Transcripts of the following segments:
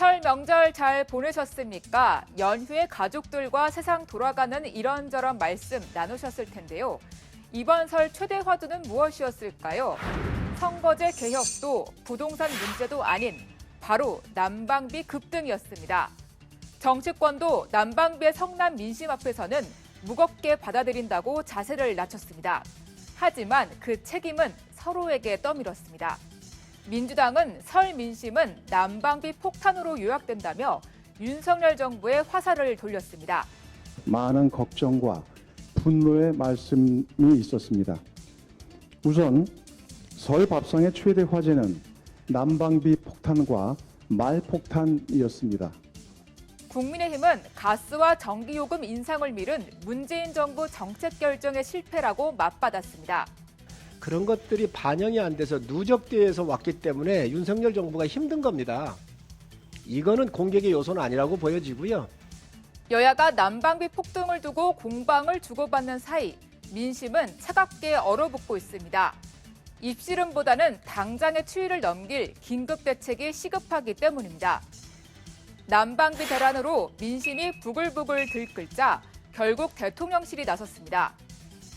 설 명절 잘 보내셨습니까? 연휴에 가족들과 세상 돌아가는 이런저런 말씀 나누셨을 텐데요. 이번 설 최대 화두는 무엇이었을까요? 선거제 개혁도 부동산 문제도 아닌 바로 난방비 급등이었습니다. 정치권도 난방비의 성난 민심 앞에서는 무겁게 받아들인다고 자세를 낮췄습니다. 하지만 그 책임은 서로에게 떠밀었습니다. 민주당은 설 민심은 난방비 폭탄으로 요약된다며 윤석열 정부의 화살을 돌렸습니다. 많은 걱정과 분노의 말씀이 있었습니다. 우선 설 밥상의 최대 화제는 난방비 폭탄과 말폭탄이었습니다. 국민의힘은 가스와 전기요금 인상을 미룬 문재인 정부 정책 결정의 실패라고 맞받았습니다. 그런 것들이 반영이 안 돼서 누적돼서 왔기 때문에 윤석열 정부가 힘든 겁니다. 이거는 공격의 요소는 아니라고 보여지고요. 여야가 난방비 폭등을 두고 공방을 주고받는 사이 민심은 차갑게 얼어붙고 있습니다. 입씨름보다는 당장의 추위를 넘길 긴급 대책이 시급하기 때문입니다. 난방비 대란으로 민심이 부글부글 들끓자 결국 대통령실이 나섰습니다.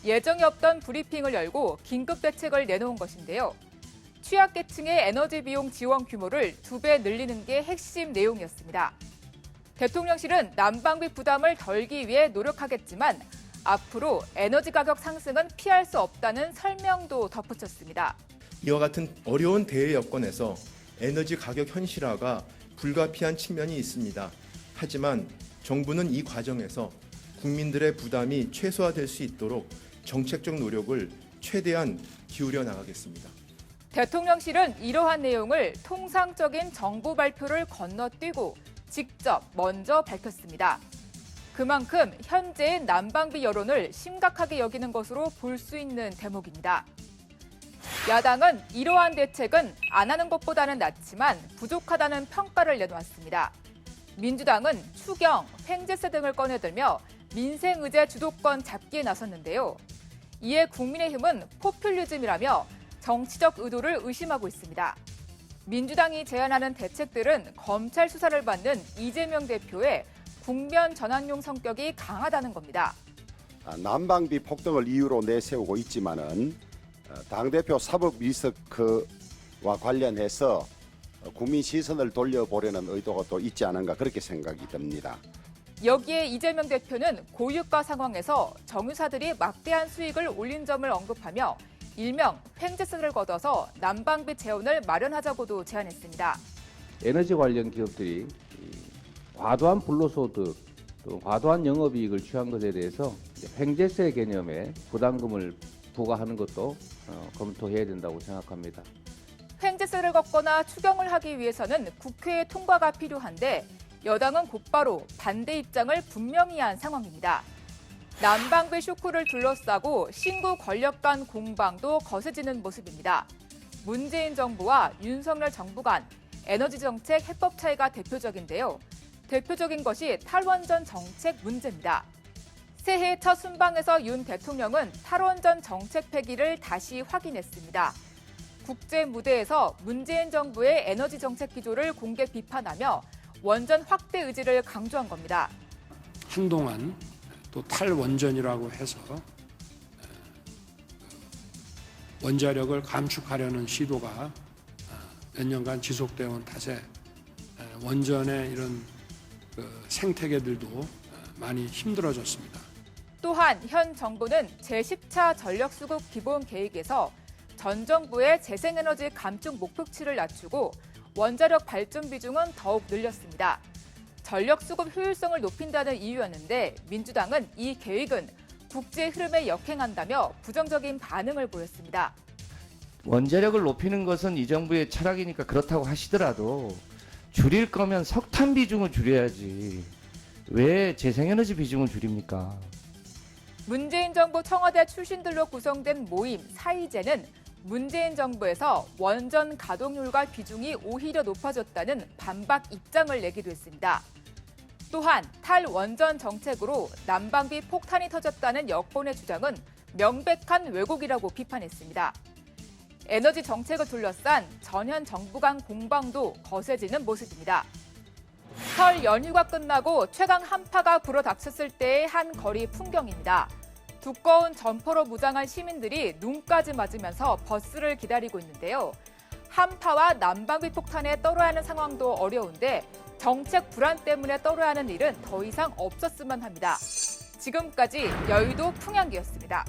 예정이 없던 브리핑을 열고 긴급 대책을 내놓은 것인데요. 취약계층의 에너지 비용 지원 규모를 2배 늘리는 게 핵심 내용이었습니다. 대통령실은 난방비 부담을 덜기 위해 노력하겠지만 앞으로 에너지 가격 상승은 피할 수 없다는 설명도 덧붙였습니다. 이와 같은 어려운 대외 여건에서 에너지 가격 현실화가 불가피한 측면이 있습니다. 하지만 정부는 이 과정에서 국민들의 부담이 최소화될 수 있도록 정책적 노력을 최대한 기울여 나가겠습니다. 대통령실은 이러한 내용을 통상적인 정부 발표를 건너뛰고 직접 먼저 밝혔습니다. 그만큼 현재의 난방비 여론을 심각하게 여기는 것으로 볼 수 있는 대목입니다. 야당은 이러한 대책은 안 하는 것보다는 낫지만 부족하다는 평가를 내놓았습니다. 민주당은 추경, 횡재세 등을 꺼내들며 민생 의제 주도권 잡기에 나섰는데요. 이에 국민의힘은 포퓰리즘이라며 정치적 의도를 의심하고 있습니다. 민주당이 제안하는 대책들은 검찰 수사를 받는 이재명 대표의 국면 전환용 성격이 강하다는 겁니다. 난방비 폭등을 이유로 내세우고 있지만은 당대표 사법 리스크와 관련해서 국민 시선을 돌려보려는 의도가 또 있지 않은가 그렇게 생각이 듭니다. 여기에 이재명 대표는 고유가 상황에서 정유사들이 막대한 수익을 올린 점을 언급하며 일명 횡재세를 걷어서 난방비 재원을 마련하자고도 제안했습니다. 에너지 관련 기업들이 과도한 불로소득, 또 과도한 영업이익을 취한 것에 대해서 횡재세 개념의 부담금을 부과하는 것도 검토해야 된다고 생각합니다. 횡재세를 걷거나 추경을 하기 위해서는 국회의 통과가 필요한데 여당은 곧바로 반대 입장을 분명히 한 상황입니다. 난방비 쇼크를 둘러싸고 신구 권력 간 공방도 거세지는 모습입니다. 문재인 정부와 윤석열 정부 간 에너지 정책 해법 차이가 대표적인데요. 대표적인 것이 탈원전 정책 문제입니다. 새해 첫 순방에서 윤 대통령은 탈원전 정책 폐기를 다시 확인했습니다. 국제 무대에서 문재인 정부의 에너지 정책 기조를 공개 비판하며 원전 확대 의지를 강조한 겁니다. 한동안 또 탈원전이라고 해서 원자력을 감축하려는 시도가 몇 년간 지속되어 온 탓에 원전의 이런 생태계들도 많이 힘들어졌습니다. 또한 현 정부는 제10차 전력수급 기본 계획에서 전 정부의 재생에너지 감축 목표치를 낮추고 원자력 발전 비중은 더욱 늘렸습니다. 전력수급 효율성을 높인다는 이유였는데 민주당은 이 계획은 국제 흐름에 역행한다며 부정적인 반응을 보였습니다. 원자력을 높이는 것은 이 정부의 철학이니까 그렇다고 하시더라도 줄일 거면 석탄 비중을 줄여야지. 왜 재생에너지 비중을 줄입니까? 문재인 정부 청와대 출신들로 구성된 모임 사이제는 문재인 정부에서 원전 가동률과 비중이 오히려 높아졌다는 반박 입장을 내기도 했습니다. 또한 탈원전 정책으로 난방비 폭탄이 터졌다는 여권의 주장은 명백한 왜곡이라고 비판했습니다. 에너지 정책을 둘러싼 전현 정부 간 공방도 거세지는 모습입니다. 설 연휴가 끝나고 최강 한파가 불어닥쳤을 때의 한 거리 풍경입니다. 두꺼운 점퍼로 무장한 시민들이 눈까지 맞으면서 버스를 기다리고 있는데요. 한파와 난방비 폭탄에 떨어야 하는 상황도 어려운데 정책 불안 때문에 떨어야 하는 일은 더 이상 없었으면 합니다. 지금까지 여의도 풍향기였습니다.